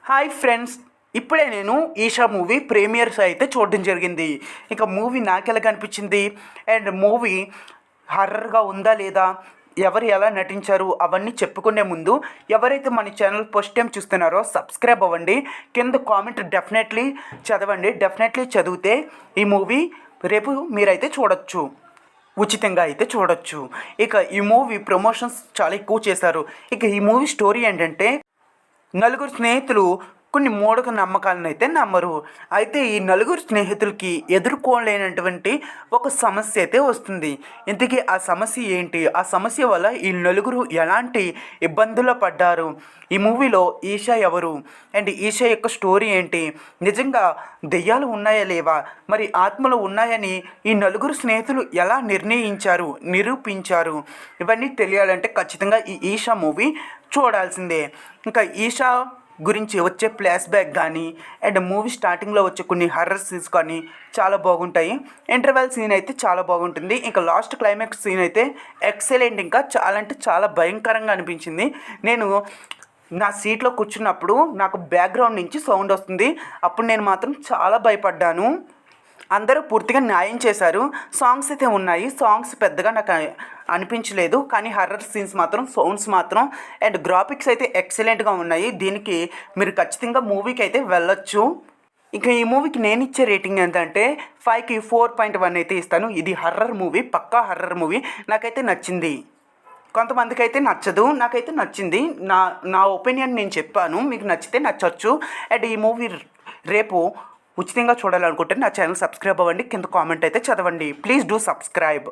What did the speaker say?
Hi friends, ఇప్పుడే నేను Isha movie premieres అయితే చూడడం జరిగింది. ఇక మూవీ నాకెలా కనిపించింది అండ్ మూవీ హర్రర్గా ఉందా లేదా, ఎవరు ఎలా నటించారు అవన్నీ చెప్పుకునే ముందు ఎవరైతే మన ఛానల్ ఫస్ట్ టైం చూస్తున్నారో సబ్స్క్రైబ్ అవ్వండి. కింద కామెంట్ డెఫినెట్లీ చదవండి. డెఫినెట్లీ చదివితే ఈ మూవీ రేపు మీరైతే చూడొచ్చు, ఉచితంగా అయితే చూడొచ్చు. ఇక ఈ మూవీ ప్రమోషన్స్ చాలా ఎక్కువ చేశారు. ఇక ఈ మూవీ స్టోరీ ఏంటంటే, నలుగురు స్నేహితులు కొన్ని మూఢక నమ్మకాలను అయితే నమ్మరు. అయితే ఈ నలుగురు స్నేహితులకి ఎదుర్కోలేనటువంటి ఒక సమస్య అయితే వస్తుంది. ఇంతకీ ఆ సమస్య ఏంటి, ఆ సమస్య వల్ల ఈ నలుగురు ఎలాంటి ఇబ్బందులు పడ్డారు, ఈ మూవీలో ఈషా ఎవరు అండ్ ఈషా యొక్క స్టోరీ ఏంటి, నిజంగా దెయ్యాలు ఉన్నాయా లేవా, మరి ఆత్మలు ఉన్నాయని ఈ నలుగురు స్నేహితులు ఎలా నిరూపించారు, ఇవన్నీ తెలియాలంటే ఖచ్చితంగా ఈ ఈషా మూవీ చూడాల్సిందే. ఇంకా ఈషా గురించి వచ్చే ఫ్లాష్ బ్యాక్ కానీ అండ్ మూవీ స్టార్టింగ్లో వచ్చే కొన్ని హర్రర్ సీన్స్ కానీ చాలా బాగుంటాయి. ఇంటర్వెల్ సీన్ అయితే చాలా బాగుంటుంది. ఇంకా లాస్ట్ క్లైమాక్స్ సీన్ అయితే ఎక్సలెంట్, ఇంకా చాలా అంటే చాలా భయంకరంగా అనిపించింది. నేను నా సీట్లో కూర్చున్నప్పుడు నాకు బ్యాక్గ్రౌండ్ నుంచి సౌండ్ వస్తుంది, అప్పుడు నేను మాత్రం చాలా భయపడ్డాను. అందరూ పూర్తిగా న్యాయం చేశారు. సాంగ్స్ అయితే ఉన్నాయి, సాంగ్స్ పెద్దగా నాకు అనిపించలేదు, కానీ హర్రర్ సీన్స్ మాత్రం, సౌండ్స్ మాత్రం అండ్ గ్రాఫిక్స్ అయితే ఎక్సలెంట్గా ఉన్నాయి. దీనికి మీరు ఖచ్చితంగా మూవీకి అయితే వెళ్ళొచ్చు. ఇంకా ఈ మూవీకి నేను ఇచ్చే రేటింగ్ ఏంటంటే 5కి 4.1 అయితే ఇస్తాను. ఇది హర్రర్ మూవీ, పక్కా హర్రర్ మూవీ. నాకైతే నచ్చింది. కొంతమందికి అయితే నచ్చదు, నాకైతే నచ్చింది. నా ఒపీనియన్ నేను చెప్పాను, మీకు నచ్చితే నచ్చచ్చు. అండ్ ఈ మూవీ రేపు ఉచితంగా చూడాలనుకుంటే నా ఛానల్ సబ్స్క్రైబ్ అవ్వండి. కింద కామెంట్ అయితే చదవండి. Please do subscribe.